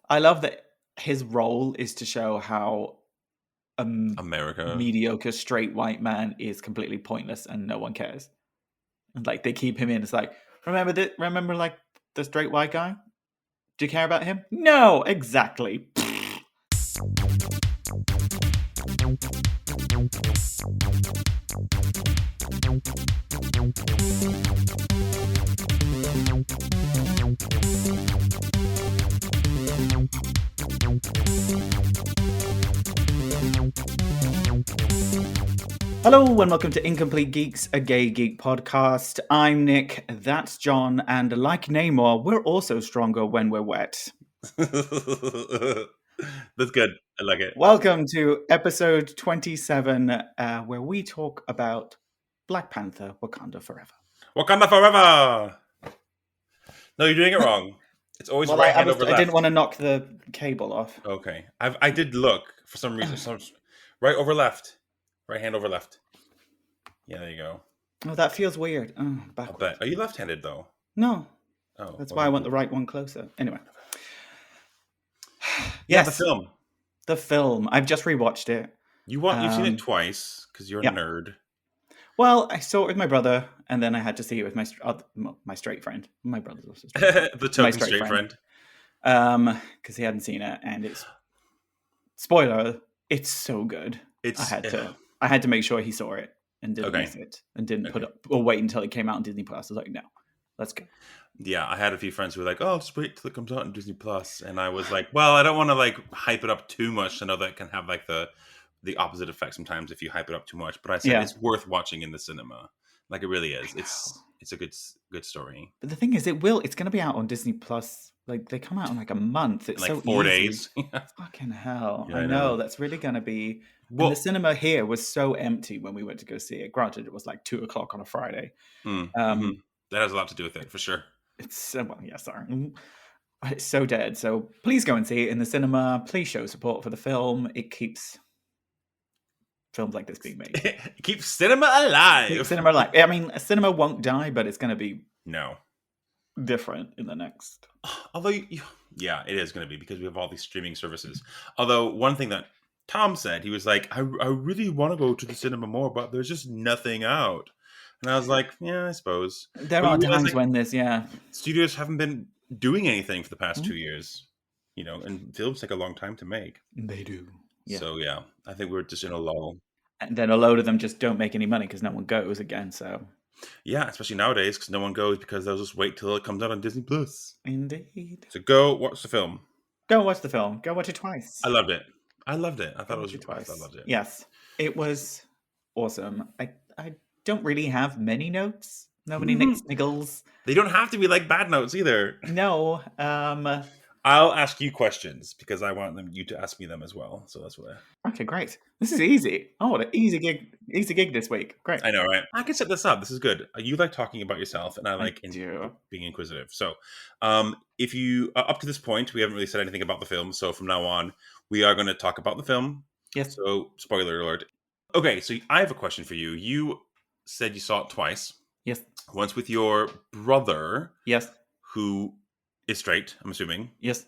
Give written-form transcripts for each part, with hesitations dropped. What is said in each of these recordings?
I love that his role is to show how America. mediocre straight white man is completely pointless and no one cares. And like they keep him in. It's like, remember like the straight white guy? Do you care about him? No, exactly. Hello and welcome to Incomplete Geeks, a gay geek podcast. I'm Nick, that's John, and like Namor, we're also stronger when we're wet. That's good. I like it. Welcome to episode 27, where we talk about Black Panther, Wakanda Forever. Wakanda Forever! No, you're doing it wrong. It's always right hand over left. I didn't want to knock the cable off. Okay. I did look for some reason. Right over left. Right hand over left. Yeah, there you go. Oh, that feels weird. Oh, I bet. Are you left-handed, though? No. Oh, that's why I want the right one closer. Anyway. Yeah, the film. The film. I've just rewatched it. You've seen it twice because you're a nerd. Well, I saw it with my brother, and then I had to see it with my straight friend. My brother's also straight friend. The token straight friend. Because he hadn't seen it, and it's spoiler. It's so good. I had to make sure he saw it and didn't miss it, and didn't put up or wait until it came out on Disney Plus. I was like, no, let's go. Yeah, I had a few friends who were like, "Oh, just wait till it comes out on Disney Plus," and I was like, "Well, I don't want to like hype it up too much. I know that can have like the opposite effect sometimes if you hype it up too much." But I said it's worth watching in the cinema. Like it really is. It's a good story. But the thing is, it's going to be out on Disney Plus. Like they come out in like a month. It's like so 4 easy. days. Fucking hell! Yeah, I know that's really going to be. Well, the cinema here was so empty when we went to go see it. Granted, it was like 2:00 on a Friday. That has a lot to do with it, for sure. It's sorry. It's so dead. So please go and see it in the cinema. Please show support for the film. It keeps films like this being made. It keeps cinema alive. I mean, cinema won't die, but it's going to be different in the next. Although, yeah, it is going to be because we have all these streaming services. Although one thing that Tom said, he was like, I really want to go to the cinema more, but there's just nothing out. And I was like, yeah, I suppose. There are times when studios haven't been doing anything for the past 2 years, and films take a long time to make. They do. Yeah. So, yeah, I think we're just in a lull. And then a load of them just don't make any money because no one goes again, so. Yeah, especially nowadays because no one goes because they'll just wait till it comes out on Disney Plus. Indeed. So go watch the film. Go watch the film. Go watch it twice. I loved it. I thought it was twice. I loved it. Yes, it was awesome. I don't really have many notes. Nobody niggles. They don't have to be like bad notes either. No. I'll ask you questions because I want you to ask me them as well. So that's what Okay, great. This is easy. Oh, what an easy gig this week. Great. I know, right? I can set this up. This is good. You like talking about yourself, and I like being inquisitive. So, if you up to this point, we haven't really said anything about the film. So from now on, we are going to talk about the film. Yes. So spoiler alert. Okay, so I have a question for you. You said you saw it twice. Yes. Once with your brother. Yes. Who is straight, I'm assuming. Yes.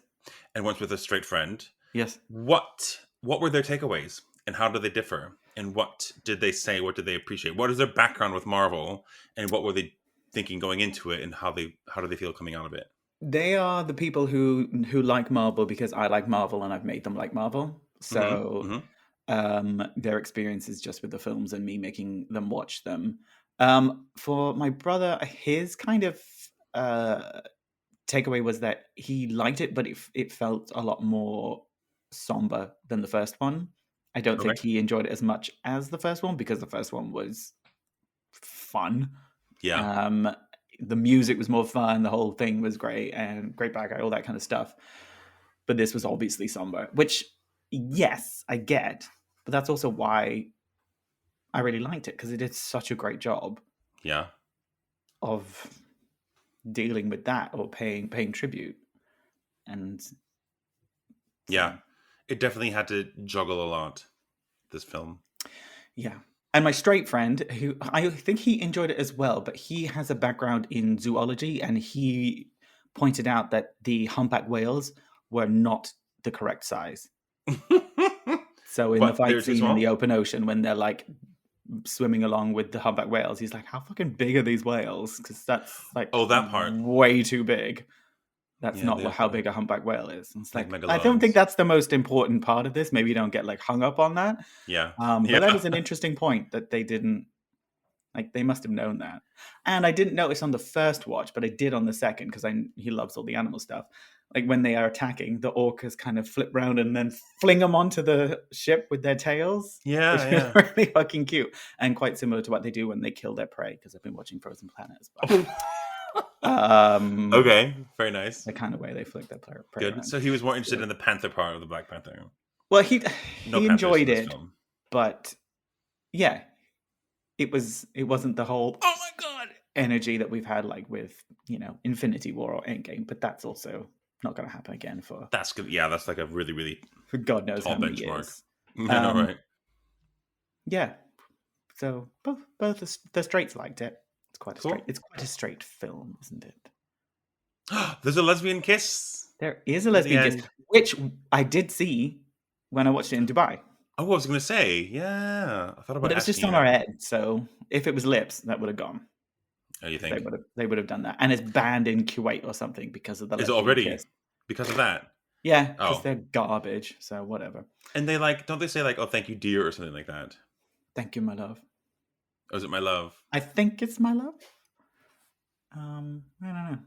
And once with a straight friend. Yes. What were their takeaways? And how do they differ? And what did they say? What did they appreciate? What is their background with Marvel? And what were they thinking going into it? And how do they feel coming out of it? They are the people who like Marvel because I like Marvel and I've made them like Marvel. So their experiences just with the films and me making them watch them. For my brother, his kind of takeaway was that he liked it, but it felt a lot more somber than the first one. I don't think he enjoyed it as much as the first one because the first one was fun. Yeah. The music was more fun. The whole thing was great and great bad guy, all that kind of stuff. But this was obviously somber, which, yes, I get. But that's also why I really liked it because it did such a great job. Yeah. Of dealing with that or paying tribute. And yeah, it definitely had to juggle a lot, this film. Yeah. And my straight friend, who I think he enjoyed it as well, but he has a background in zoology and he pointed out that the humpback whales were not the correct size. So in the What? They fight were too scene in small? the open ocean, when they're like swimming along with the humpback whales, he's like, how fucking big are these whales? Because that's like Oh, that part. way too big. That's Yeah, not they have how to, big a humpback whale is. And it's like like, I don't think megalons. that's the most important part of this. Maybe you don't get like hung up on that. Yeah. But that is Yeah. an interesting point that they didn't, like, they must have known that. And I didn't notice on the first watch, but I did on the second, because he loves all the animal stuff. Like when they are attacking, the orcas kind of flip around and then fling them onto the ship with their tails, which is Yeah. really fucking cute and quite similar to what they do when they kill their prey, because I've been watching Frozen Planet as well. Okay. Very nice. The kind of way they flick their prey Good. around. So he was more interested in the Panther part of the Black Panther. Well, No he Panthers in enjoyed this it, film. but yeah, it wasn't the whole oh my god energy that we've had like with Infinity War or Endgame, but that's also not going to happen again for That's good. Yeah, that's like a really, really God knows tall how many benchmark. years. I know, right? Yeah, so both the straights liked it. Cool. It's quite a straight film, isn't it? There's a lesbian kiss There is a at the lesbian kiss, end. which I did see when I watched it in Dubai. Oh, I was going to say, yeah. I thought But about it was just asking you on our that. head, so if it was lips, that would have gone. Oh, you think? They would have done that, and it's banned in Kuwait or something because of the Is it lesbian already kiss. because of that? Yeah, because Oh, they're garbage. So whatever. and they like, don't they say like, "Oh, thank you, dear," or something like that? Thank you, my love. Or is it my love? I think it's my love. I don't know.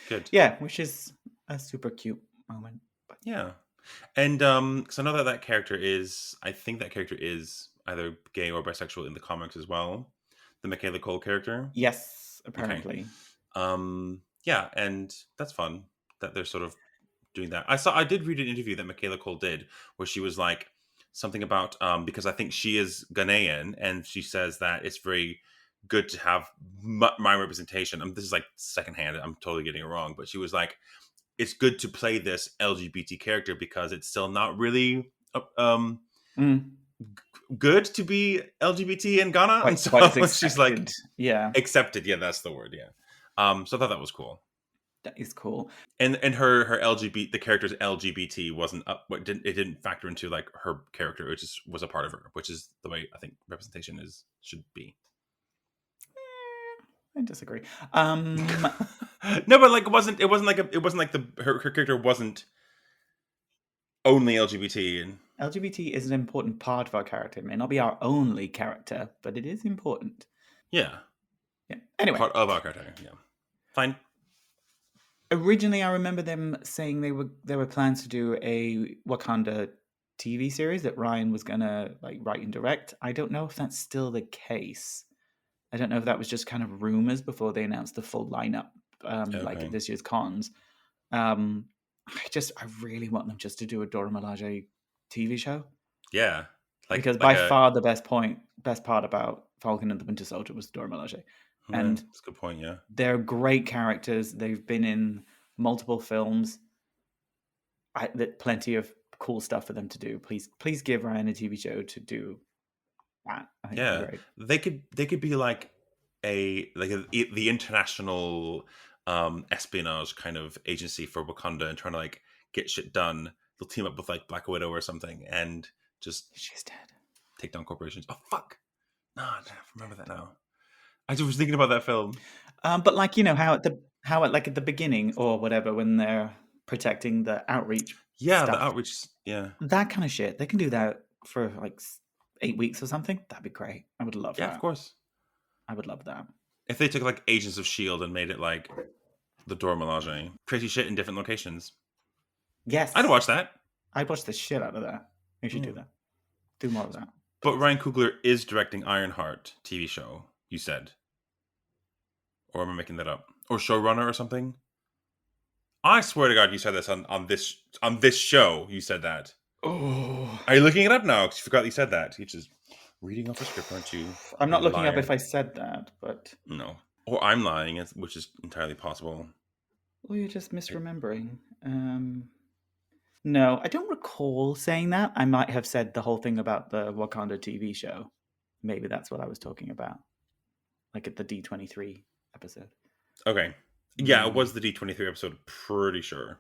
Good. Yeah, which is a super cute moment. But Yeah, and because I know that character is, I think that character is either gay or bisexual in the comics as well. The Michaela Cole character. yes, Okay. apparently. Yeah, and that's fun that they're sort of doing that. I did read an interview that Michaela Cole did where she was like something about because I think she is Ghanaian, and she says that it's very good to have my representation. This is like secondhand. I'm totally getting it wrong, but she was like, it's good to play this LGBT character because it's still not really Mm, good to be LGBT in Ghana, and so quite as she's like expected. Yeah, accepted. Yeah, that's the word. Yeah. So I thought that was cool. that is cool. And her LGBT, the character's LGBT wasn't up. It didn't factor into like her character, which was a part of her, which is the way I think representation should be. I disagree. No, but like it wasn't like her character wasn't only LGBT. And LGBT is an important part of our character. It may not be our only character, but it is important. yeah, Yeah. Anyway, part of our character. Yeah, fine. originally I remember them saying there were plans to do a Wakanda TV series that Ryan was gonna like write and direct. I don't know if that's still the case. I don't know if that was just kind of rumors before they announced the full lineup, like Okay. at this year's cons. Um, I really want them just to do a Dora Milaje TV show, Yeah, because like by a. far the best part about Falcon and the Winter Soldier was Dora Milaje, Yeah, and that's a good point. Yeah. they're great characters. They've been in multiple films. Plenty of cool stuff for them to do. Please give Ryan a TV show to do that. I think that'd be Yeah, great. they could be like the international espionage kind of agency for Wakanda and trying to like get shit done. They'll team up with like Black Widow or something and just She's dead. take down corporations. Oh fuck! No, I don't remember that now. I just was thinking about that film. But like how at like at the beginning or whatever, when they're protecting the outreach Yeah, the stuff, outreach. Yeah, that kind of shit. They can do that for like 8 weeks or something. That'd be great. I would love yeah, of that. course. I would love that. If they took like Agents of Shield and made it like the Dora Milaje, crazy shit in different locations, I'd Yes, watch that. I'd watch the shit out of that. We should Yeah. do that. Do more of that. But Ryan Coogler is directing Ironheart TV show. You said, or am I making that up? Or showrunner or something? I swear to God, you said this on this show. You said that. Oh, Are you looking it up now? 'Cause you forgot you said that. You're just reading off a script, aren't you? I'm You not looking up liar. if I said that, but No. Or I'm lying, which is entirely possible. you're just misremembering. No, I don't recall saying that. I might have said the whole thing about the Wakanda TV show. Maybe that's what I was talking about, like at the D23 episode. Okay. Yeah, it was the D23 episode. Pretty sure.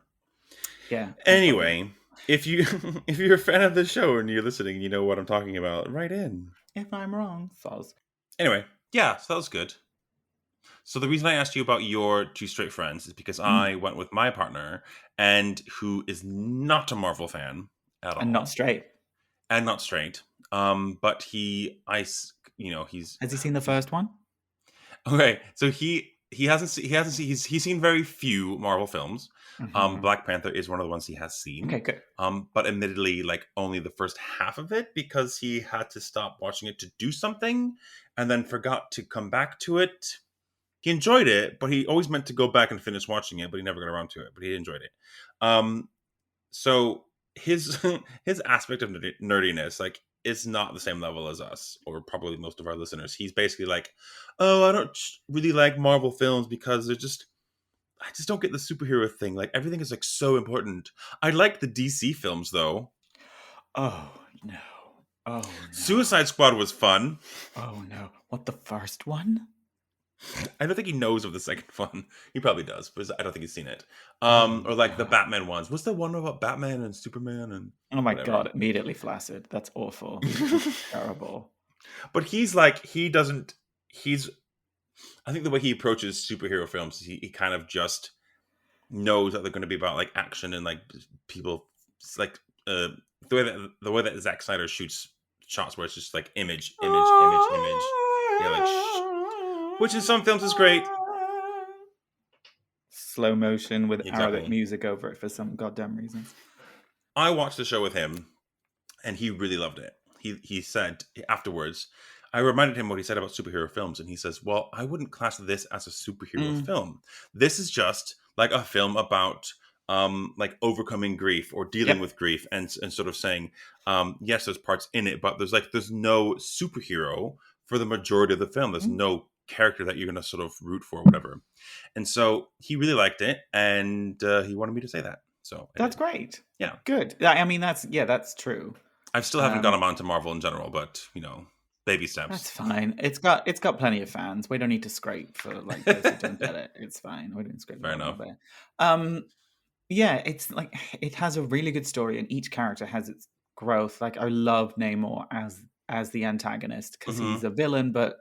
Yeah, I totally know. Anyway, if you if you're a fan of the show and you're listening, you know what I'm talking about. Write in. If I'm wrong, Foz. Anyway, yeah, so that was good. So the reason I asked you about your two straight friends is because Mm. I went with my partner, and who is not a Marvel fan at And not all, straight. and not straight. But he's Has he seen the first one? okay. So he's seen very few Marvel films. Mm-hmm. Black Panther is one of the ones he has seen. Okay, good. But admittedly, like only the first half of it because he had to stop watching it to do something, and then forgot to come back to it. He enjoyed it, but he always meant to go back and finish watching it, but he never got around to it. But he enjoyed it. So his his aspect of nerdiness, like, is not the same level as us, or probably most of our listeners. He's basically like, "Oh, I don't really like Marvel films because I just don't get the superhero thing. Like everything is like so important. I like the DC films though. Oh no. Oh no. Suicide Squad was fun. Oh no. What, the first one? I don't think he knows of the second one. He probably does, but I don't think he's seen it. Oh Or like the god. Batman ones. What's the one about Batman and Superman and Oh my whatever? god, immediately flaccid. That's awful. That's terrible. But he's like, he doesn't. He's. I think the way he approaches superhero films, he kind of just knows that they're going to be about like action and like people. It's like the way that Zack Snyder shoots shots, where it's just like image, image, image, image. Yeah, like which in some films is great. Slow motion with Arabic Exactly. music over it for some goddamn reasons. I watched the show with him, and he really loved it. He said afterwards, I reminded him what he said about superhero films, and he says, "Well, I wouldn't class this as a superhero Mm. film. This is just like a film about like overcoming grief or dealing Yep. with grief, and sort of saying, yes, there's parts in it, but there's no superhero for the majority of the film. There's Mm. no character that you're going to sort of root for, or whatever." And so he really liked it, and he wanted me to say that, so I That's did. great. Yeah. Good. I mean, that's true. I still haven't got Um, him onto Marvel in general, but baby that's steps. fine. It's got plenty of fans. We don't need to scrape for like those who don't get it. It's fine. We don't scrape a Fair lot enough. of it. Um, yeah, it's like it has a really good story, and each character has its growth. Like I love Namor as the antagonist because he's Hmm. a villain, but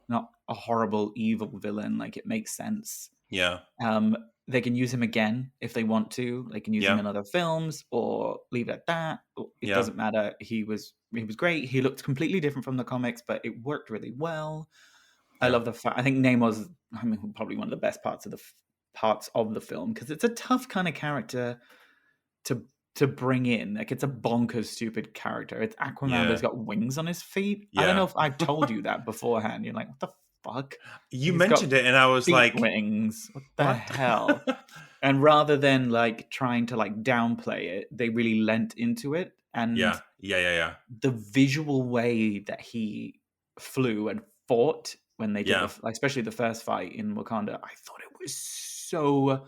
not a horrible evil villain. Like it makes sense. Yeah. Um, they can use him again if they want to. They can use him Yeah. in other films or leave it at that. It Yeah. doesn't matter. He was great. He looked completely different from the comics, but it worked really well. I Yeah. love the fact. I think Namor's, I mean, probably one of the best parts of the film because it's a tough kind of character to to bring in. Like it's a bonkers stupid character. It's Aquaman, but he's Yeah. got wings on his feet. I don't know Yeah. if I've told you that beforehand. You're like, what the fuck? You Like he's got mentioned it, and I was feet like, wings. What the "What?" hell? And rather than like trying to like downplay it, they really lent into it. And Yeah. Yeah. Yeah. Yeah. the visual way that he flew and fought when they did Yeah. especially the first fight in Wakanda, I thought it was so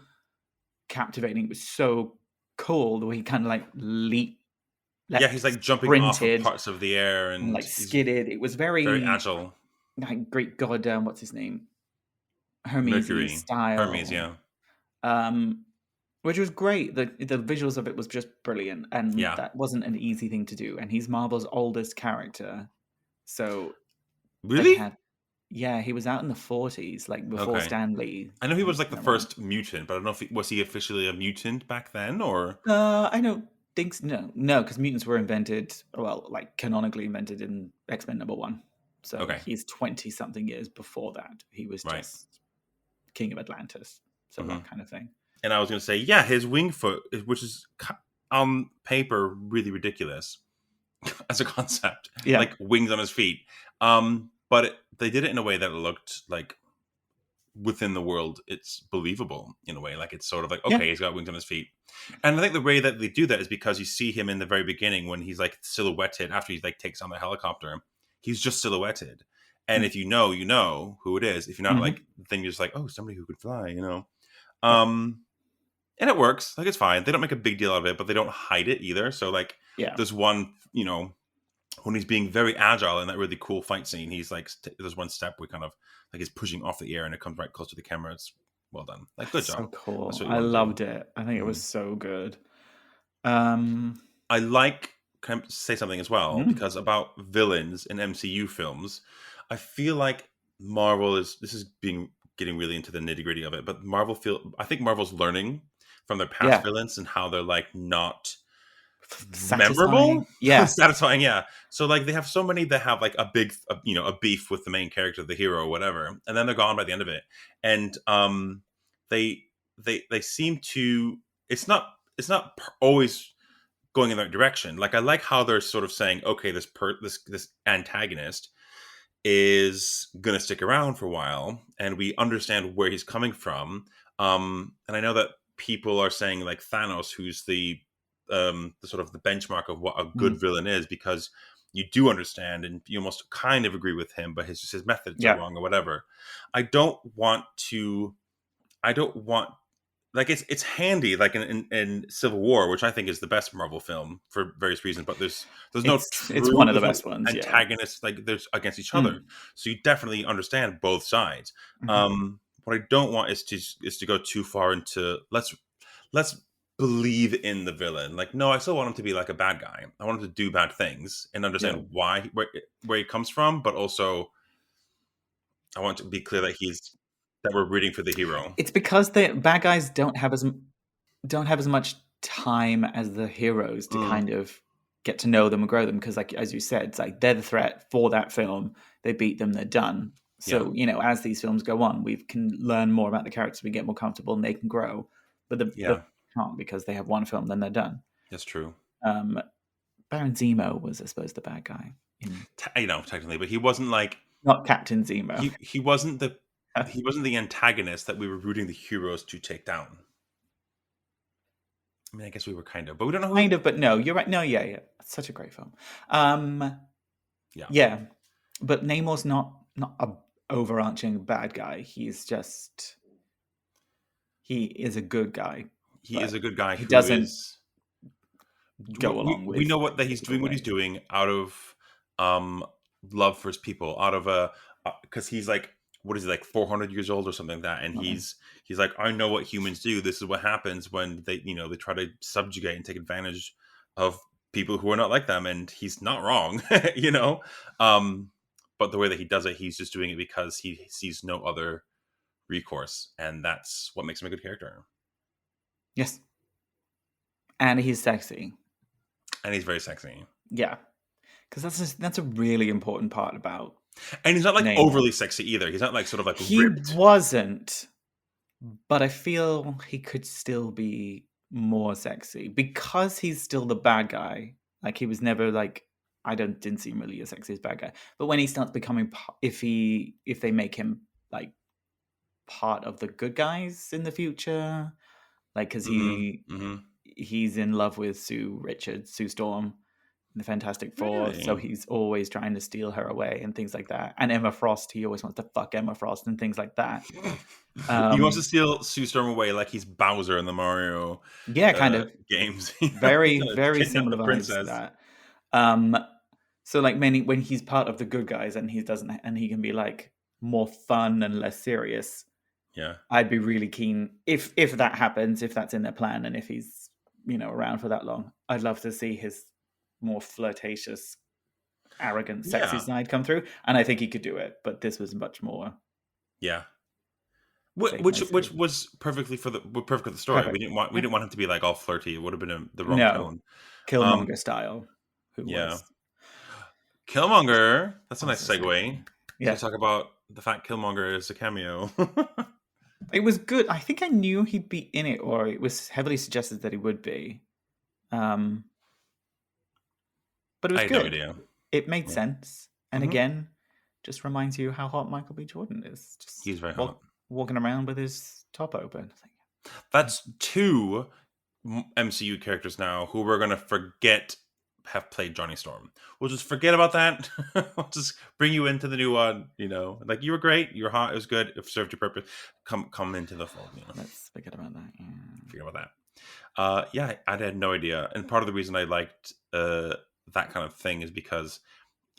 captivating. It was so cool the way he kind of like Yeah. He's leapt, like jumping off of sprinted, parts of the air, and and like he's skidded. It was very very agile. like great god, what's his name? Hermes Mercury. Hermes. style. Yeah. Um, which was great. The visuals of it was just brilliant, and Yeah. that wasn't an easy thing to do. And he's Marvel's oldest character, so they Really? had yeah, he was out in the 40s, like before Okay. Stan Lee I know he was like the went around. first mutant, but I don't know if was he officially a mutant back then, or I don't think no, because mutants were invented, well, like canonically invented in X-Men #1. So okay, he's 20 something years before that. He was right. just King of Atlantis, so Hmm. that kind of thing. And I was going to say, yeah, his wing foot, which is on paper really ridiculous as a concept, Yeah. like wings on his feet. But they did it in a way that it looked like within the world, it's believable in a way. Like it's sort of like, Yeah. okay, he's got wings on his feet. And I think the way that they do that is because you see him in the very beginning when he's like silhouetted after he like takes on the helicopter. He's just silhouetted. And Mm. if you know who it is. If you're not Mhm. like, then you're just like, oh, somebody who could fly. Yeah. And it works. Like it's fine. They don't make a big deal out of it, but they don't hide it either. So like Yeah. there's one, when he's being very agile in that really cool fight scene, he's like, there's one step where kind of like he's pushing off the air and it comes right close to the camera. It's well done. Like good So job. That's cool. what you I want to do. loved it. I think it was Mhm. so good. Um, Can I say something as well? mm, Because about villains in MCU films, I feel like Marvel is. This is being getting really into the nitty gritty of it, but I think Marvel's learning from their past yeah, villains and how they're like not satisfying. memorable, Yeah, satisfying. Yeah. So like they have so many that have like a beef with the main character, the hero, or whatever, and then they're gone by the end of it. And they they seem to. It's not always going in that direction. Like I like how they're sort of saying, okay, this antagonist is gonna stick around for a while, and we understand where he's coming from. And I know that people are saying like Thanos, who's the sort of the benchmark of what a mm, good villain is, because you do understand and you almost kind of agree with him, but his methods are yeah, wrong or whatever. I don't want to. I don't want like it's handy like in Civil War, which I think is the best Marvel film for various reasons, but it's one of the there's no best ones. Yeah. antagonists like there's against each other, Mm, so you definitely understand both sides. mhm. What I don't want is to go too far into let's believe in the villain. Like no, I still want him to be like a bad guy. I want him to do bad things and Yeah. understand where he comes from, but also I want to be clear that we're rooting for the hero. It's because the bad guys don't have as much time as the heroes to Mm, kind of get to know them and grow them. Because, like as you said, it's like they're the threat for that film. They beat them, they're done. yeah, So as these films go on, we can learn more about the characters. We get more comfortable, and they can grow. But the yeah, can't because they have one film, then they're done. that's true. Um, Baron Zemo was, I suppose, the bad guy in Technically, but he wasn't like not Captain Zemo. he wasn't the antagonist that we were rooting the heroes to take down. I mean, I guess we were kind of, but we don't know who. Kind of, but no, you're right. No, yeah, yeah. It's such a great film. Um, Yeah, yeah, but Namor's not a overarching bad guy. He is a good guy, he is but a good guy he who doesn't is. go along We with know what that he's difficult doing. What he's ways. doing out of um love for his people, out of a because he's like what is he like 400 years old or something like that, and Uh, he's like I know what humans do. This is what happens when they try to subjugate and take advantage of people who are not like them, and he's not wrong, you know. Um, but the way that he does it, he's just doing it because he sees no other recourse, and that's what makes him a good character. yes, and he's sexy. And he's very sexy. Yeah, because that's a really important part about And he's not like Namor. overly sexy either. He's not like sort of like He ripped. wasn't, but I feel he could still be more sexy because he's still the bad guy. Like he was never like I don't didn't seem really as sexy as bad guy. But when he starts becoming, if they make him like part of the good guys in the future, like because Hmm. Hmm. he's in love with Sue Storm in the Fantastic Four, so Really? he's always trying to steal her away and things like that. And Emma Frost, he always wants to fuck Emma Frost and things like that. He wants to Um, steal Sue Storm away like he's Bowser in the Mario yeah, kind of. games. He's Very, gonna very kidnap similar the vibes to princess. that. Um, so like many when he's part of the good guys and he doesn't and he can be like more fun and less serious. Yeah. I'd be really keen if that happens, if that's in their plan, and if he's around for that long. I'd love to see his more flirtatious, arrogant, sexy Yeah. side come through, and I think he could do it. But this was much more Yeah. take it Which easy. was perfect with the story. Perfect. We Yeah. didn't want him to be like all flirty. It would have been the wrong No, tone. Um, Killmonger style. Who yeah. was Killmonger. That's a nice also segue sexy. to Yeah, talk about the fact Killmonger is a cameo. it was good. I think I knew he'd be in it, or it was heavily suggested that he would be. Um, but it I was had no good. idea. It made Yeah. sense, and Hmm. again, just reminds you how hot Michael B. Jordan is. Just He's very hot. walking around with his top open. It's like, That's two MCU characters now who we're gonna forget have played Johnny Storm. We'll just forget about that. We'll just bring you into the new one. Like you were great, you were hot, it was good, it served your purpose. Come into the fold. let's forget about that. Yeah. Forget about that. Yeah, I had no idea, and part of the reason I liked that kind of thing is because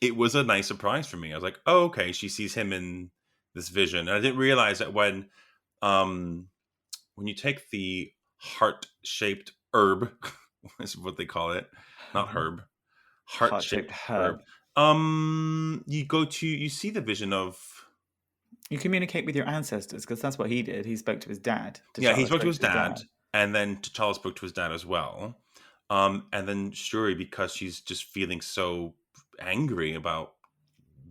it was a nice surprise for me. I was like, oh, okay, she sees him in this vision, and I didn't realize that um when you take the heart shaped herb is what they call it. Not herb. Heart-shaped Heart-shaped herb. herb. You see the vision of. You communicate with your ancestors because that's what he did. He spoke to his dad. Yeah, he T'Challa spoke to spoke his to his dad, dad. and then T'Challa spoke to his dad as well. And then Shuri, because she's just feeling so angry about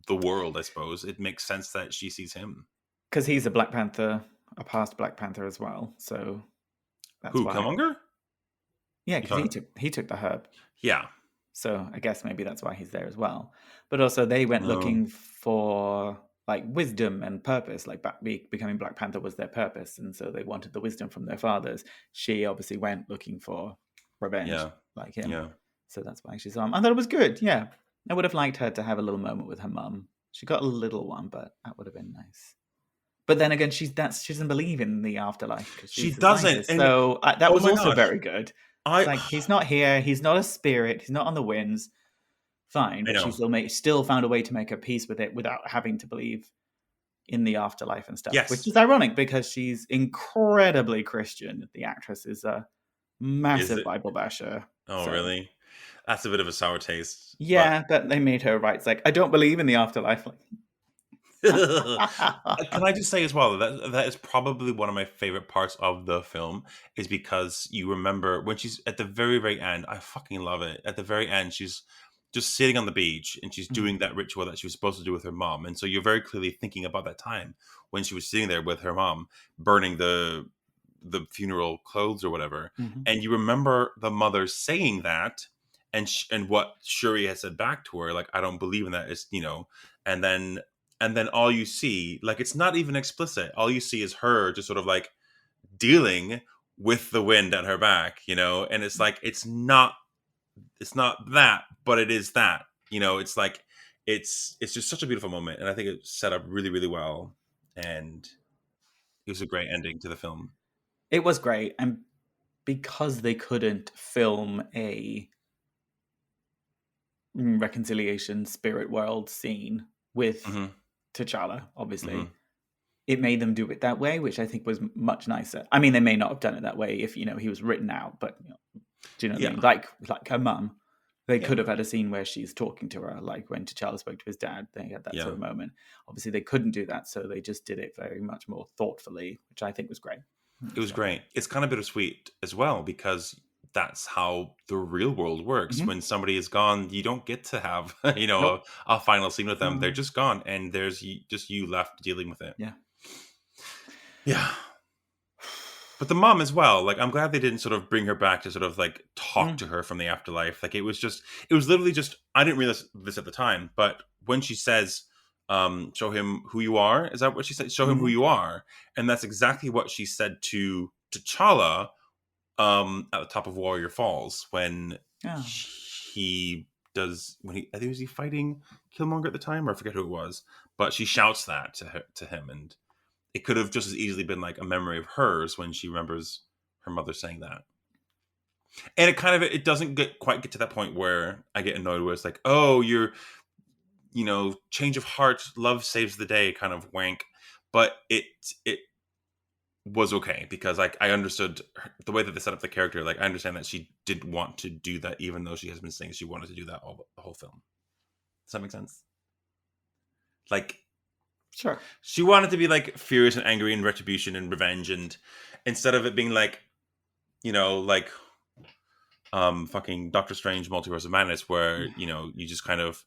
the world, I suppose it makes sense that she sees him. Because he's a Black Panther, a past Black Panther as well. So that's Who, why. Killmonger? Yeah, You because talking? he took the herb. Yeah. So I guess maybe that's why he's there as well. But also they went No. looking for like wisdom and purpose. Like becoming Black Panther was their purpose, and so they wanted the wisdom from their fathers. She obviously went looking for revenge, Yeah. like him. Yeah. So that's why she's on. I thought it was good. Yeah, I would have liked her to have a little moment with her mum. She got a little one, but that would have been nice. But then again, she doesn't believe in the afterlife because She she's a doesn't. scientist. And So that oh was my also gosh, very good. It's I like he's not here. He's not a spirit. He's not on the winds. Fine, I but she know. still found a way to make her peace with it without having to believe in the afterlife and stuff. Which Yes. is ironic because she's incredibly Christian. The actress is a Is massive it? Bible basher. Oh, So really? That's a bit of a sour taste. But yeah, but they made her right. It's like I don't believe in the afterlife. can I just say as well that that is probably one of my favorite parts of the film is because you remember when she's at the very, very end. I fucking love it. At the very end, she's just sitting on the beach and she's doing that ritual that she was supposed to do with her mom. And so you're very clearly thinking about that time when she was sitting there with her mom, burning the funeral clothes or whatever. Mhm. And you remember the mother saying that, and what Shuri had said back to her, like, I don't believe in that. Is and then all you see, like, it's not even explicit. All you see is her just sort of like dealing with the wind at her back, and it's like it's not that, but it is that. It's like it's just such a beautiful moment, and I think it set up really, really well, and it was a great ending to the film. It was great, and because they couldn't film a reconciliation spirit world scene with Hmm. T'Challa, Hmm. obviously, it made them do it that way, which I think was much nicer. I mean, they may not have done it that way if he was written out, but do you know what I Yeah, mean? Like her mum, they yeah, could have had a scene where she's talking to her, like when T'Challa spoke to his dad. They had that yeah. sort of moment. Obviously, they couldn't do that, so they just did it very much more thoughtfully, which I think was great. It was great. It's kind of bittersweet as well because that's how the real world works. Mm-hmm. When somebody is gone, you don't get to have Nope. a final scene with them. They're No. just gone, and there's just you left dealing with it. Yeah. Yeah, but the mom as well. Like, I'm glad they didn't sort of bring her back to sort of like talk Mm. to her from the afterlife. Like, it was literally just. I didn't realize this at the time, but when she says, "Show him who you are," is that what she said? Show him who Mm-hmm. you are, and that's exactly what she said to T'Challa at the top of Warrior Falls when Yeah. he does when he I think was he fighting Killmonger at the time, or I forget who it was, but she shouts that to him, and it could have just as easily been like a memory of hers when she remembers her mother saying that. And it doesn't quite get to that point where I get annoyed where it's like, oh, you're change of heart, love saves the day kind of wank. But it was okay because I understood the way that they set up the character. Like, I understand that she did want to do that, even though she has been saying she wanted to do that the whole film. Does that make sense? Like, Sure. she wanted to be like furious and angry and retribution and revenge, and instead of it being like, like fucking Doctor Strange Multiverse of Madness, where you just kind of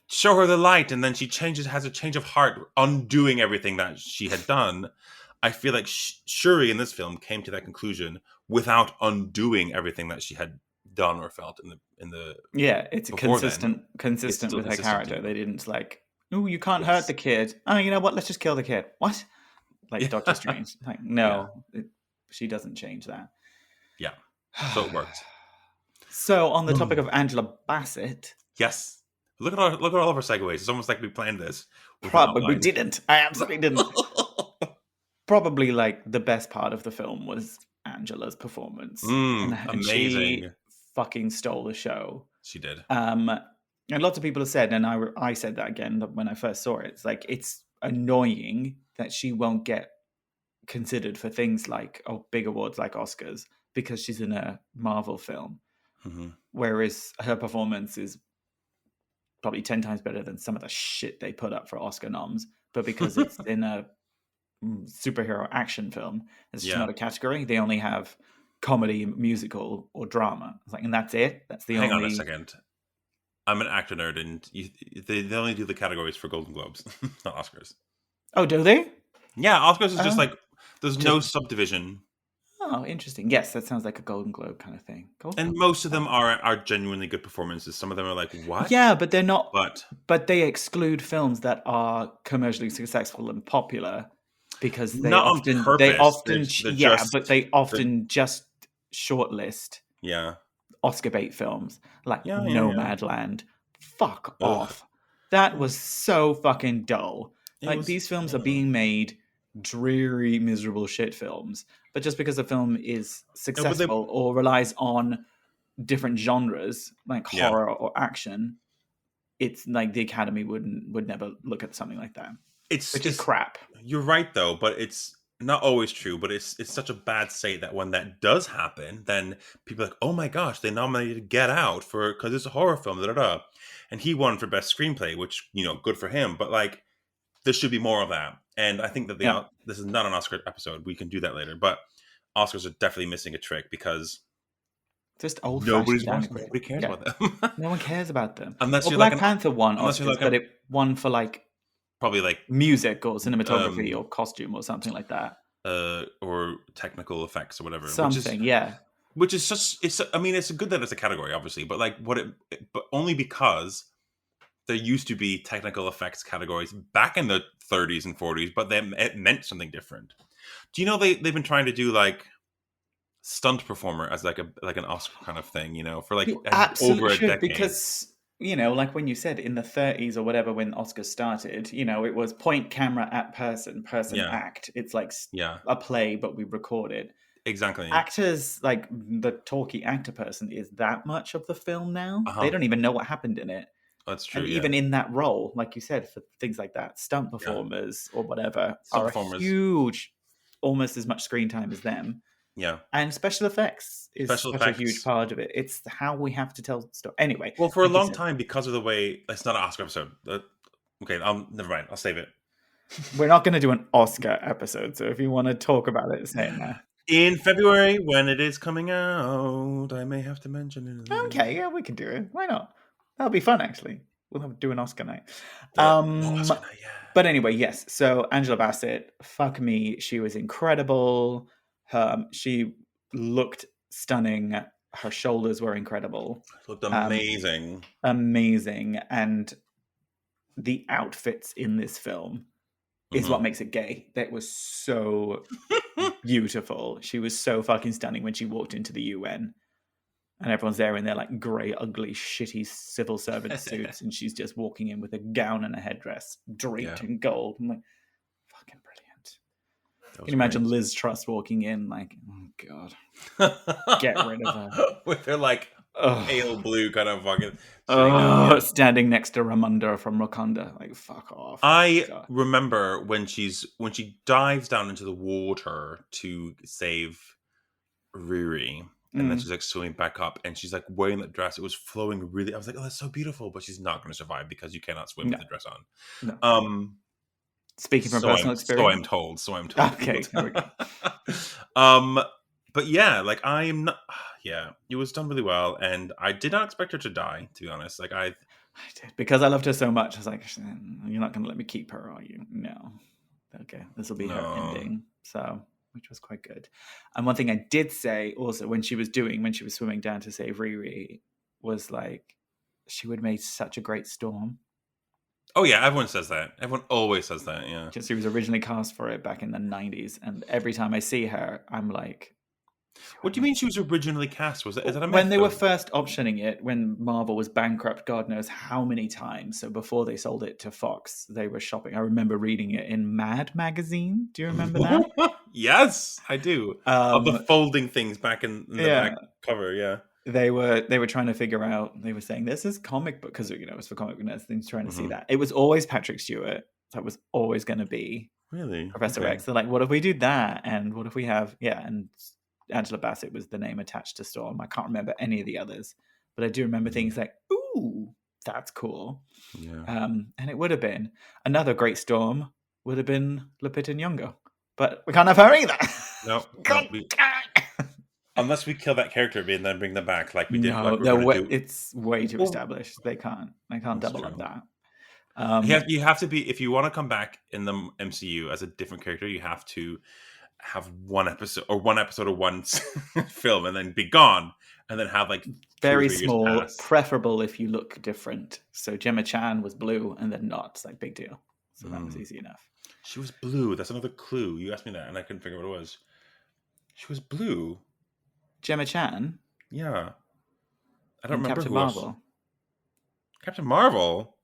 show her the light and then she has a change of heart, undoing everything that she had done. I feel like Shuri in this film came to that conclusion without undoing everything that she had done or felt in the Yeah, it's before then. It's consistent still with her consistent. character. They didn't like, oh, you can't hurt Yes. the kid. Oh, you know what? Let's just kill the kid. What? Like Doctor Yeah. Strange. Like, Yeah. no, she doesn't change that. Yeah. So it worked. So, on the topic of Angela Bassett, Yes. Look at all of our segues. It's almost like we planned this with an probably outline. didn't. I absolutely didn't. Probably like the best part of the film was Angela's performance, and she Amazing. fucking stole the show. She did. And lots of people have said, and I said that again when I first saw it. It's like it's annoying that she won't get considered for things like big awards like Oscars because she's in a Marvel film, Mm-hmm. whereas her performance is probably 10 times better than some of the shit they put up for Oscar noms. But because it's in a superhero action film, it's just Yeah. not a category. They only have comedy, musical, or drama. It's like, and that's it. That's the Hang only. on a second. I'm an actor nerd, and they only do the categories for Golden Globes, not Oscars. Oh, do they? Yeah, Oscars is just like there's no Just- subdivision, Oh, interesting. Yes, that sounds like a Golden Globe kind of thing. and most of them are genuinely good performances. Some of them are like, what? Yeah, but they're not. But They exclude films that are commercially successful and popular because not on they purpose. often They're yeah, just but they they're- often just shortlist yeah, Oscar bait films like yeah. Nomadland. Fuck Ugh. off. That was so fucking dull. These films are yeah. being made dreary, miserable shit films. But just because a film is successful or relies on different genres like horror or action, it's like the Academy would never look at something like that. Which is crap. You're right though, but it's not always true. But it's such a bad state that when that does happen, then people are like, oh my gosh, they nominated Get Out because it's a horror film, da da da, and he won for best screenplay, which good for him. But like, there should be more of that. And I think that this is not an Oscar episode. We can do that later. But Oscars are definitely missing a trick because just old nobody cares about them. No one cares about them. Unless you're Black like Panther won Oscars, but it won for like probably like music or cinematography or costume or something like that. Or technical effects or whatever. Which is just I mean, it's good that it's a category, obviously, but like but only because there used to be technical effects categories back in the 30s and 40s, but it meant something different. Do you know they've been trying to do like stunt performer as like an Oscar kind of thing, for like over a decade? Because like when you said in the 30s or whatever, when Oscars started, it was point camera at person act. It's like a play, but we record it. Exactly. Actors, like the talky actor person, is that much of the film now. They don't even know what happened in it. That's true. And even in that role, like you said, for things like that, stunt performers or whatever are huge, almost as much screen time as them. Yeah. And special effects is a huge part of it. It's how we have to tell the story. Anyway. Well, for a long time, because of the way... It's not an Oscar episode. Okay, never mind. I'll save it. We're not going to do an Oscar episode, so if you want to talk about it, say it now. In February, when it is coming out, I may have to mention it. Okay, yeah, we can do it. Why not? That'll be fun, actually. We'll do an Oscar night. Oscar night, yeah. But anyway, yes. So Angela Bassett, fuck me, she was incredible. She looked stunning. Her shoulders were incredible. Looked amazing. Amazing. And the outfits in this film is what makes it gay. That was so beautiful. She was so fucking stunning when she walked into the UN. And everyone's there in their like grey, ugly, shitty civil servant suits. And she's just walking in with a gown and a headdress draped in gold. I'm like, fucking brilliant. Can you imagine Liz Truss walking in like, oh God, get rid of her. With her like pale blue kind of fucking... standing next to Ramonda from Wakanda. Like, fuck off. I remember when she dives down into the water to save Riri. And then she's like swimming back up, and she's like wearing that dress. It was flowing really. I was like, "Oh, that's so beautiful!" But she's not going to survive because you cannot swim with the dress on. No. Speaking from personal experience, So I'm told. Okay, there we go. But yeah, like I'm not. Yeah, it was done really well, and I did not expect her to die. To be honest, like I did because I loved her so much. I was like, "You're not going to let me keep her, are you?" No. Okay, this will be her ending. So. Which was quite good. And one thing I did say also when she was swimming down to save Riri was like, she would have made such a great Storm. Oh yeah, everyone says that. Everyone always says that, yeah. Just she was originally cast for it back in the 90s. And every time I see her, I'm like... What do you mean she was originally cast? Is that a myth? When they were first optioning it, when Marvel was bankrupt, God knows how many times. So before they sold it to Fox, they were shopping. I remember reading it in Mad magazine. Do you remember that? Yes, I do. Of the folding things back in the back cover, yeah. They were trying to figure out, they were saying, this is comic book, because it's for comic book nerds, things trying to see that. It was always Patrick Stewart. That was always going to be really Professor X. They're like, what if we do that? And what if we have, and Angela Bassett was the name attached to Storm. I can't remember any of the others, but I do remember things like, ooh, that's cool. Yeah. And it would have been another great Storm would have been Lupita Nyong'o, but we can't have her either. No, unless we kill that character and then bring them back, like we did. No, Like we're gonna do. it's way too established. They can't double up that. You have to be, if you want to come back in the MCU as a different character, you have to have one episode of one film and then be gone, and then have like very small, preferable if you look different. So Gemma Chan was blue and then not. It's like big deal. So that was easy enough. She was blue. That's another clue. You asked me that and I couldn't figure out what it was. She was blue. Gemma Chan? Yeah. I don't remember Captain who Marvel. Else. Captain Marvel?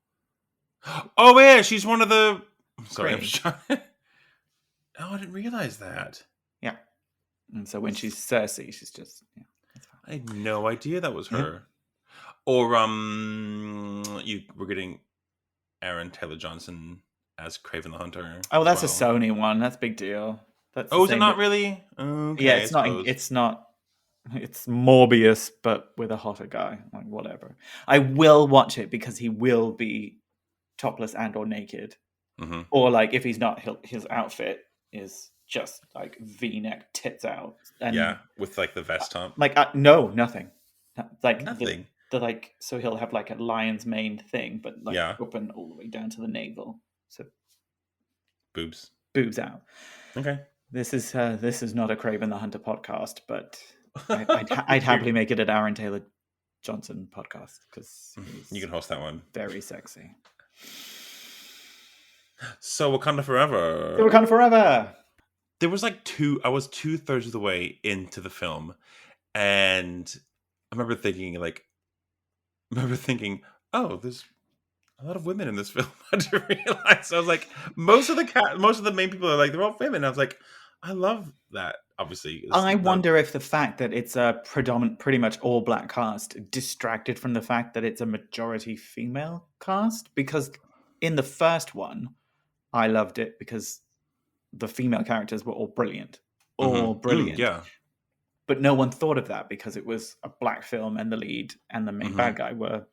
Oh yeah, she's one of the... Sorry, I'm just trying... Oh, I didn't realize that. Yeah. And so when she's Cersei, she's just... Yeah, that's fine. I had no idea that was her. Yeah. Or we're getting Aaron Taylor-Johnson as Kraven the Hunter. Oh, that's a Sony one. That's a big deal. That's is it not really? Okay, yeah, it's not. It's not. It's Morbius, but with a hotter guy. Like whatever. I will watch it because he will be topless and or naked, or like if he's not, his outfit is just like V-neck, tits out, and with like the vest on. Like no, nothing. Like nothing. The like, so he'll have like a lion's mane thing, but like open all the way down to the navel. So boobs out. Okay. This is not a Kraven the Hunter podcast, but I'd happily make it an Aaron Taylor Johnson podcast because you can host that one. Very sexy. So Wakanda Forever. There was like I was 2/3 of the way into the film, and I remember thinking, oh, there's a lot of women in this film. I didn't realize. I was like, most of the main people are like, they're all women. I was like, I love that. Obviously, I wonder if the fact that it's a pretty much all black cast distracted from the fact that it's a majority female cast. Because in the first one, I loved it because the female characters were all brilliant, yeah. But no one thought of that because it was a black film and the lead and the main bad guy were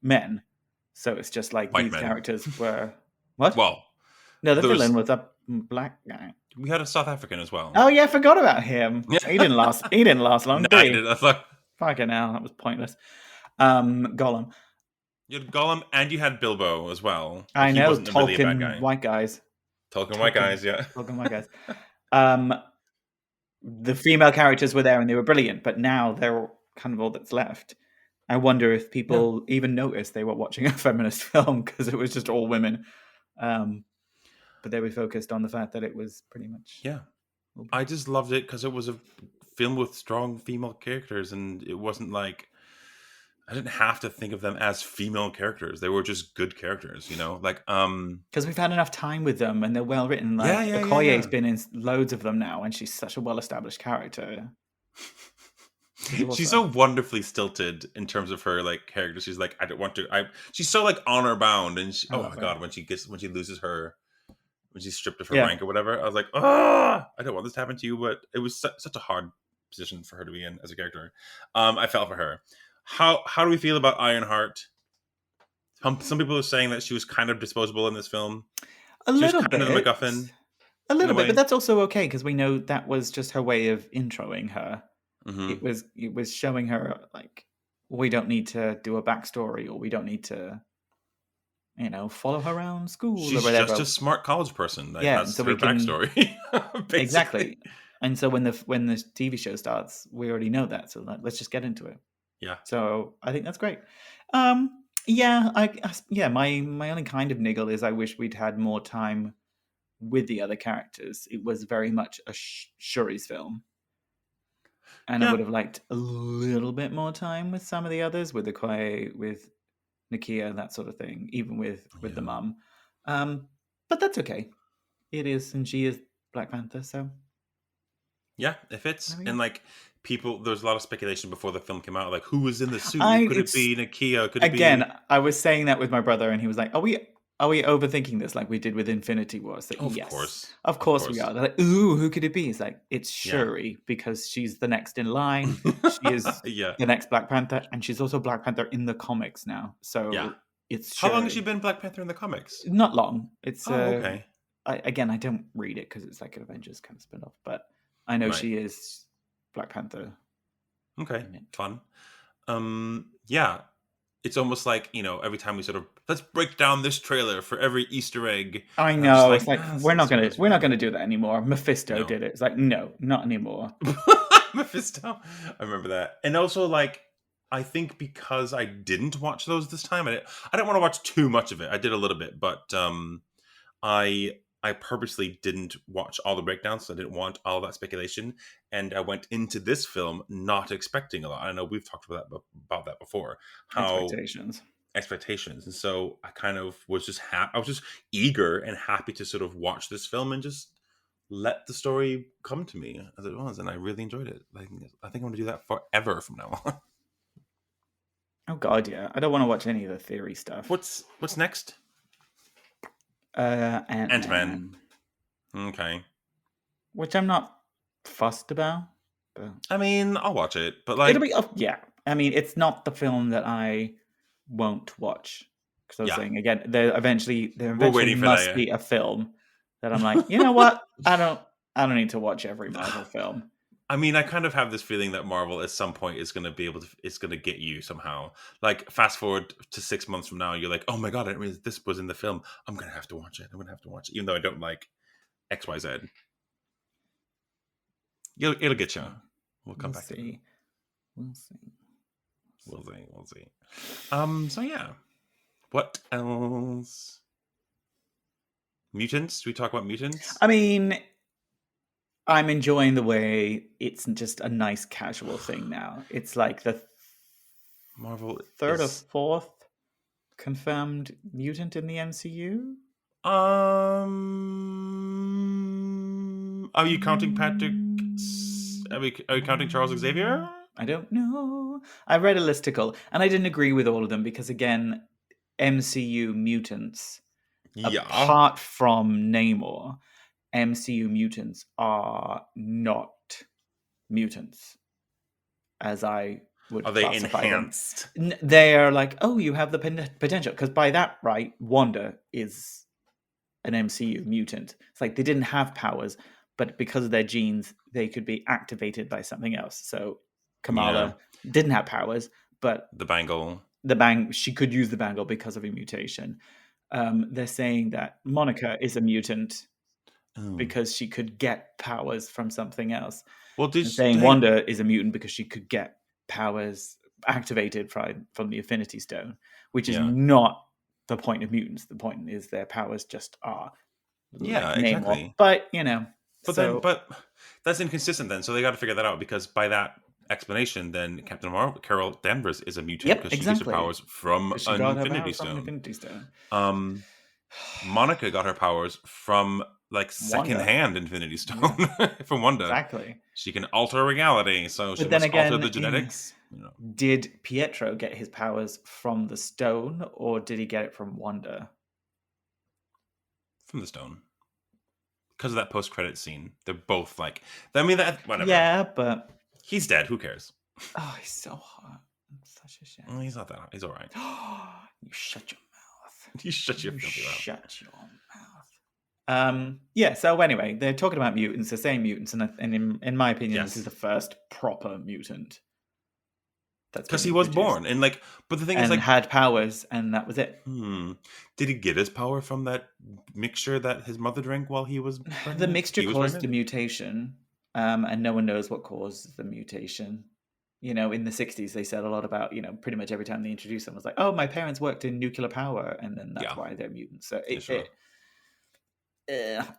men. So it's just like White these men. characters were what? Well, no, the villain was a black guy. We had a South African as well. Oh yeah, I forgot about him. He didn't last. He didn't last long. No, he didn't. Fucking hell, that was pointless. Gollum. You had Gollum and you had Bilbo as well. I know. Tolkien white guys. Tolkien white guys. Yeah. Tolkien white guys. The female characters were there and they were brilliant, but now they're kind of all that's left. I wonder if people even noticed they were watching a feminist film because it was just all women. But they were focused on the fact that it was pretty much... Yeah. I just loved it because it was a film with strong female characters, and it wasn't like... I didn't have to think of them as female characters. They were just good characters, you know? Like, because we've had enough time with them, and they're well written. Like, Okoye's been in loads of them now, and she's such a well-established character. She's so wonderfully stilted in terms of her like character. She's like, I don't want to. She's so like honor bound, and oh my god, when she loses her, when she's stripped of her rank or whatever, I was like, I don't want this to happen to you. But it was such a hard position for her to be in as a character. I felt for her. How do we feel about Ironheart? Some people are saying that she was kind of disposable in this film. A little bit. Kind of the MacGuffin. A little bit, but that's also okay because we know that was just her way of introing her. Mm-hmm. It was showing her like we don't need to do a backstory or we don't need to, follow her around school or whatever. She's just a smart college person. That's so her backstory. Exactly. And so when the TV show starts, we already know that. So let's just get into it. Yeah. So I think that's great. My only kind of niggle is I wish we'd had more time with the other characters. It was very much a Shuri's film. And I would have liked a little bit more time with some of the others, with Okoye, with Nakia, that sort of thing, even with the mum. But that's okay. It is, and she is Black Panther, so... Yeah, if it's... And, like, people... There was a lot of speculation before the film came out, like, who was in the suit? Could it be Nakia? Could it be... Again, I was saying that with my brother, and he was like, are are we overthinking this like we did with Infinity War? It's like, Of yes, course. of course we are. They're like, ooh, who could it be? It's like, it's Yeah. Shuri because she's the next in line. She is Yeah. the next Black Panther, and she's also Black Panther in the comics now. Yeah. So it's How long has she Shuri. been Black Panther in the comics? Not long. It's Oh, okay. again, I don't read it because it's like an Avengers kind of spin-off, but I know Right. she is Black Panther. Okay, fun. Yeah, it's almost like, every time we sort of let's break down this trailer for every Easter egg. I And I'm just know. It's like we're not so gonna do that anymore. Mephisto No. did it. It's like, no, not anymore. Mephisto. I remember that. And also, like, I think because I didn't watch those this time, I didn't want to watch too much of it. I did a little bit, but I purposely didn't watch all the breakdowns. So I didn't want all that speculation, and I went into this film not expecting a lot. I know we've talked about that before. How expectations, and so I kind of was just I was just eager and happy to sort of watch this film and just let the story come to me as it was, and I really enjoyed it. Like, I think I'm going to do that forever from now on. Oh God, yeah. I don't want to watch any of the theory stuff. What's next? Ant-Man. Ant-Man. Okay. Which I'm not fussed about. But I mean, I'll watch it, but like, it'll be yeah. I mean, it's not the film that I won't watch, because I was saying again, there eventually must be a film that I'm like, you know what? I don't need to watch every Marvel film. I mean, I kind of have this feeling that Marvel at some point is going to be able to, it's going to get you somehow. Like, fast forward to 6 months from now, you're like, oh my God, I mean, this was in the film. I'm going to have to watch it. Even though I don't like X, Y, Z. It'll get you. We'll come back to it. We'll see. We'll see. So yeah. What else? Mutants? Do we talk about mutants? I mean, I'm enjoying the way it's just a nice casual thing now. It's like the Marvel third or fourth confirmed mutant in the MCU. Are you counting Patrick? Are you counting Charles Xavier? I don't know. I read a listicle, and I didn't agree with all of them because, again, MCU mutants, apart from Namor, MCU mutants are not mutants, as I would classify them. Are they enhanced? They are like, oh, you have the potential. Because by that, right, Wanda is an MCU mutant. It's like they didn't have powers, but because of their genes, they could be activated by something else. So Kamala didn't have powers, but she could use the bangle because of a mutation. They're saying that Monica is a mutant because she could get powers from something else. Well, Wanda is a mutant because she could get powers activated from the Infinity Stone, which is not the point of mutants. The point is their powers just are. Exactly. But but that's inconsistent then. So they got to figure that out, because by that explanation, then Captain Marvel, Carol Danvers, is a mutant because she gets her powers from an Infinity Stone. Monica got her powers from secondhand Infinity Stone from Wanda. Exactly. She can alter reality, so she must alter the genetics. Did Pietro get his powers from the stone, or did he get it from Wanda? From the stone. Because of that post-credit scene. They're both like... I mean, whatever. Yeah, but... He's dead. Who cares? Oh, he's so hot. Such a shame. Well, he's not that hot. He's all right. You shut your mouth. You shut your filthy mouth. Shut your mouth. So anyway, they're talking about mutants. They're saying mutants, and in my opinion, this is the first proper mutant. Because he was born, and but the thing is, had powers, and that was it. Did he get his power from that mixture that his mother drank while he was pregnant? The mixture caused the mutation, and no one knows what caused the mutation. In the 60s, they said a lot about, pretty much every time they introduced them, it was like, oh, my parents worked in nuclear power, and then that's why they're mutants. So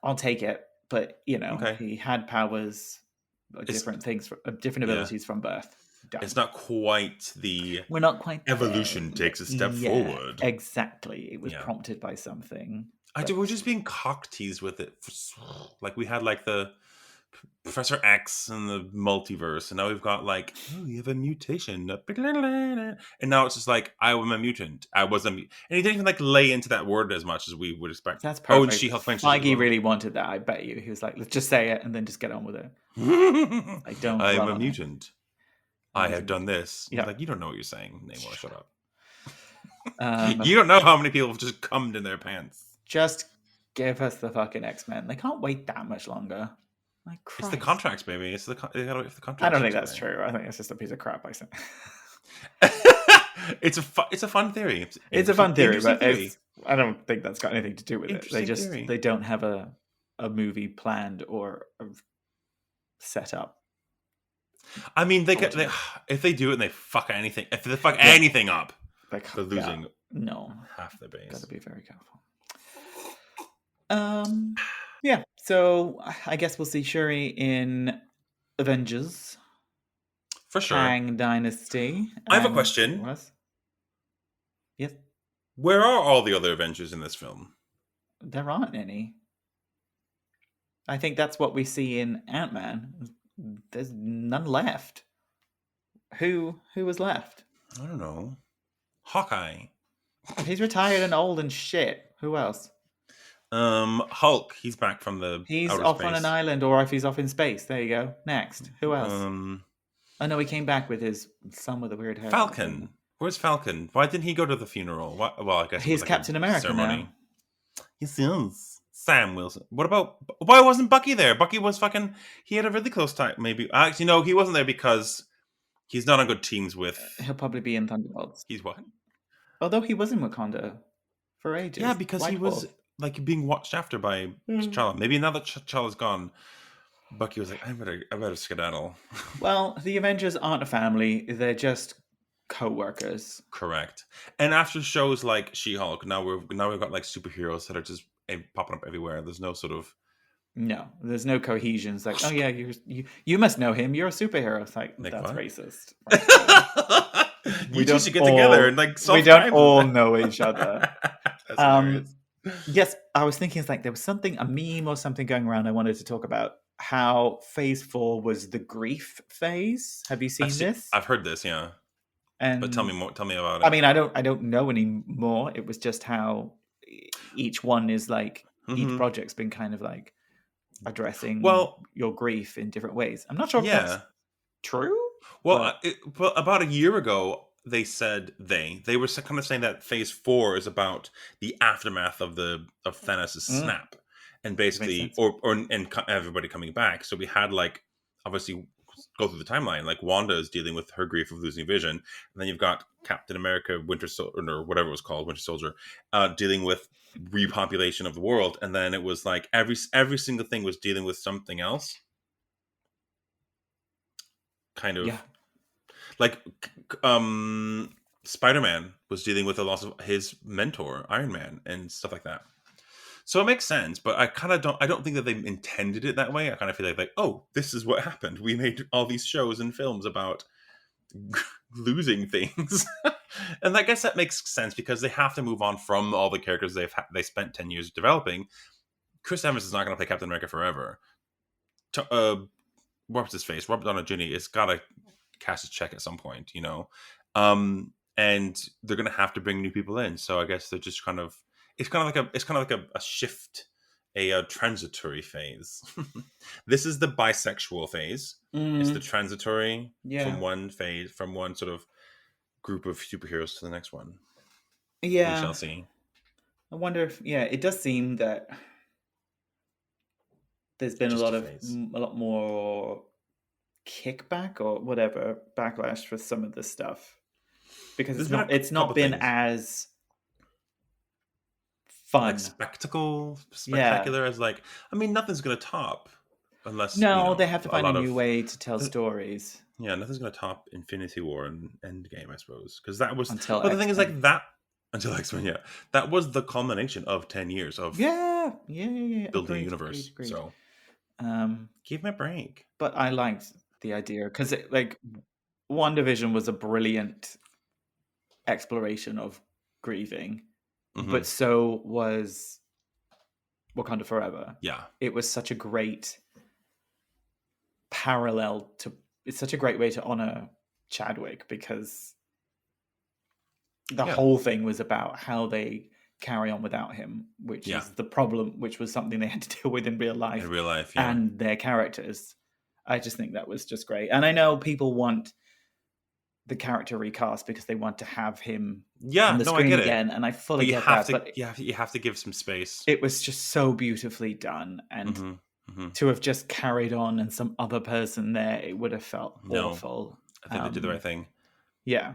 I'll take it, but he had powers, different things, different abilities from birth. Done. It's not quite we're not quite evolution there. Takes a step forward. Exactly. It was prompted by something. We're just being cock teased with it. Like we had the Professor X and the multiverse, and now we've got like, oh, you have a mutation, and now it's just like, I am a mutant. I was and he didn't even like lay into that word as much as we would expect. That's Oh, and perfect. She-Hulk mentions as Feige well. really wanted that. I bet you. He was like, let's just say it and then just get on with it. Like, don't I am dwell a on mutant. it. I have done this. Yeah. Like, you don't know what you're saying, Namor. Shut up. Um, You don't know how many people have just cummed in their pants. Just give us the fucking X-Men. They can't wait that much longer. Like, Christ. It's the contracts, baby. They gotta wait for the contracts. I don't think that's true. I think it's just a piece of crap. I say. It's a fun theory. It's a fun theory, but theory. I don't think that's got anything to do with it. Theory. They don't have a movie planned or set up. I mean, if they do it and they fuck anything, if they fuck anything up, they're losing half their base. Gotta be very careful. Yeah. So I guess we'll see Shuri in Avengers. For sure. Kang Dynasty. I have a question. Yes. Where are all the other Avengers in this film? There aren't any. I think that's what we see in Ant-Man. There's none left. Who was left? I don't know. Hawkeye. He's retired and old and shit. Who else? Hulk. He's back from the. He's off space. On an island, or if he's off in space. There you go. Next. Who else? Oh no, he came back with his son with a weird hair. Falcon. Where's Falcon? Why didn't he go to the funeral? Well, I guess he's Captain America ceremony. Now. He is. Sam Wilson. What about? Why wasn't Bucky there? Bucky was fucking. He had a really close time. Maybe actually, no, he wasn't there because he's not on good teams with. He'll probably be in Thunderbolts. He's what? Although he was in Wakanda for ages. Yeah, because he was like being watched after by T'Challa. Maybe now that T'Challa's gone, Bucky was like, I better skedaddle. Well, the Avengers aren't a family; they're just co-workers. Correct. And after shows like She-Hulk, now we've got like superheroes that are just popping up everywhere. There's no sort of there's no cohesion. It's like, oh yeah, you must know him. You're a superhero. It's like that's what? Racist. We two should get together and like solve. We don't all know each other. Yes, I was thinking it's like there was a meme or something going around. I wanted to talk about how Phase 4 was the grief phase. Have you seen this? I've heard this, yeah. But tell me more. Tell me about it. I mean, I don't know anymore. It was just how each one is like each project's been kind of like addressing your grief in different ways. I'm not sure if that's true. Well, about a year ago, they said they were kind of saying that Phase 4 is about the aftermath of Thanos' snap, and basically, and everybody coming back. So we had like obviously go through the timeline. Like Wanda is dealing with her grief of losing Vision, and then you've got Captain America, Winter Soldier, or whatever it was called, Winter Soldier, dealing with repopulation of the world, and then it was like every single thing was dealing with something else. Kind of like Spider-Man was dealing with the loss of his mentor, Iron Man, and stuff like that. So it makes sense, but I don't think that they intended it that way. I kind of feel like, oh, this is what happened. We made all these shows and films about losing things. And I guess that makes sense because they have to move on from all the characters they spent 10 years developing. Chris Evans is not going to play Captain America forever. What's his face? Robert Downey Jr. has got to cash his check at some point, you know? And they're going to have to bring new people in. So I guess they're just kind of, it's kind of like a shift, a transitory phase. This is the bisexual phase. It's the transitory from one phase, from one sort of group of superheroes to the next one. Yeah. We shall see. I wonder if, it does seem that there's been a lot more kickback or whatever backlash for some of this stuff because it's not been as fun, like spectacular as like. I mean, nothing's gonna top unless they have to find a new way to tell stories. Yeah, nothing's gonna top Infinity War and Endgame, I suppose, because that was. Until the thing is like that. Until X-Men, that was the culmination of 10 years of building a universe. Agreed. So, give me a break. But I liked the idea because like WandaVision was a brilliant exploration of grieving, but so was Wakanda Forever. Yeah, it was such a great parallel to. It's such a great way to honor Chadwick, because the whole thing was about how they carry on without him, which is the problem, which was something they had to deal with in real life. And their characters. I just think that was just great. And I know people want the character recast because they want to have him on the screen again, and I fully get that. But you have to give some space. It was just so beautifully done, and to have just carried on and some other person there, it would have felt awful. I think they did the right thing. Yeah.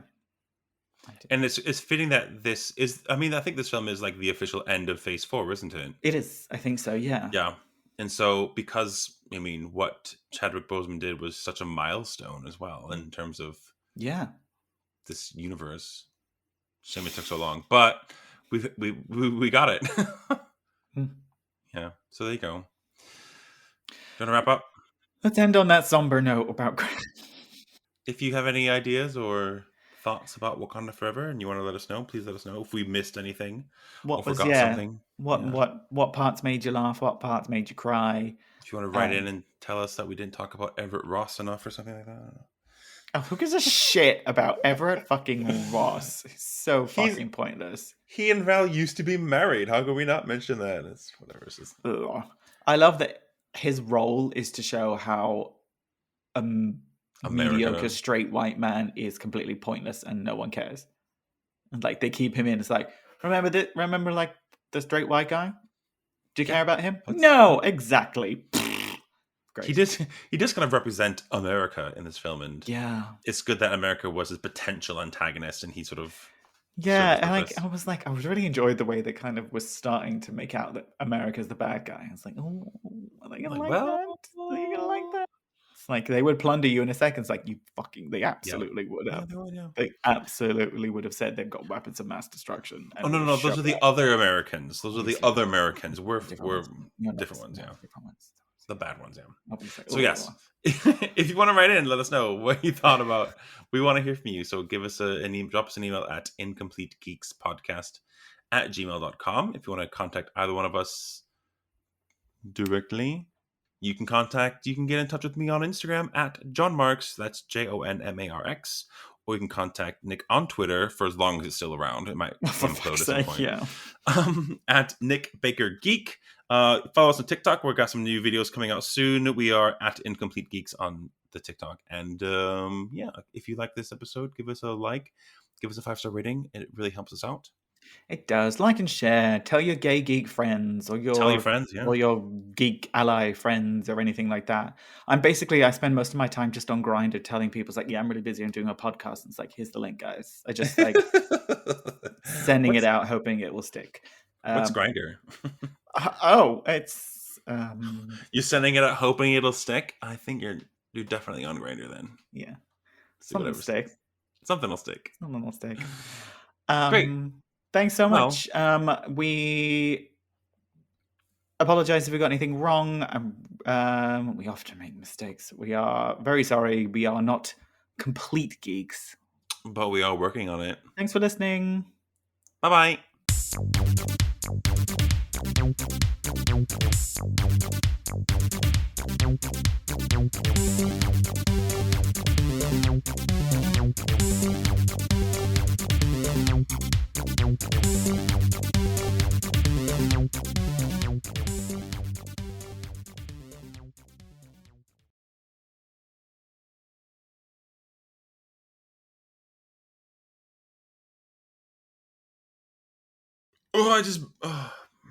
And it's fitting that this is, I mean, I think this film is like the official end of Phase 4, isn't it? It is. I think so, yeah. Yeah. And so, because, I mean, what Chadwick Boseman did was such a milestone as well in terms of this universe. Shame it took so long, but we got it. Yeah. So there you go. Do you want to wrap up? Let's end on that somber note about. If you have any ideas or thoughts about Wakanda Forever and you want to let us know, please let us know if we missed anything or forgot something. What parts made you laugh? What parts made you cry? If you want to write in and tell us that we didn't talk about Everett Ross enough or something like that. Oh, who gives a shit about Everett fucking Ross? He's so fucking pointless. He and Val used to be married. How can we not mention that? It's whatever. It's just... I love that his role is to show how a mediocre straight white man is completely pointless and no one cares. And like they keep him in. It's like, remember like the straight white guy? Do you care about him? No, exactly. He does kind of represent America in this film, and it's good that America was his potential antagonist, and he sort of and I was really enjoyed the way they kind of was starting to make out that America's the bad guy. I was like, oh, are they gonna like that? Are you gonna like that? It's like they would plunder you in a second. It's like they absolutely would have. They absolutely would have said they've got weapons of mass destruction. Oh no, those are the other Americans. Those are the other Americans. We're different ones, yeah. The bad ones, yeah. So yes, if you want to write in, let us know what you thought about. We want to hear from you. So give us drop us an email at incompletegeekspodcast@gmail.com. If you want to contact either one of us directly, you can get in touch with me on Instagram at John Marks. That's JONMARX. Or you can contact Nick on Twitter for as long as it's still around. It might implode at some point. Yeah. At Nick Baker Geek. Follow us on TikTok. We've got some new videos coming out soon. We are at Incomplete Geeks on the TikTok. And if you like this episode, give us a like. Give us a 5-star rating. It really helps us out. It does. Like and share. Tell your gay geek friends or your friends, or your geek ally friends or anything like that. I spend most of my time just on Grindr telling people, it's like, yeah, I'm really busy. I'm doing a podcast. And it's like, here's the link, guys. I just like sending it out, hoping it will stick. What's Grindr? It's you're sending it out, hoping it'll stick. I think you're definitely on Grindr then. Yeah, something will stick. Something will stick. Something will stick. Great. Thanks so much. We apologize if we got anything wrong. We often make mistakes. We are very sorry. We are not complete geeks, but we are working on it. Thanks for listening. Bye-bye. Oh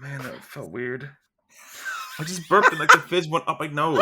man, that felt weird. I just burped and like the fizz went up my nose.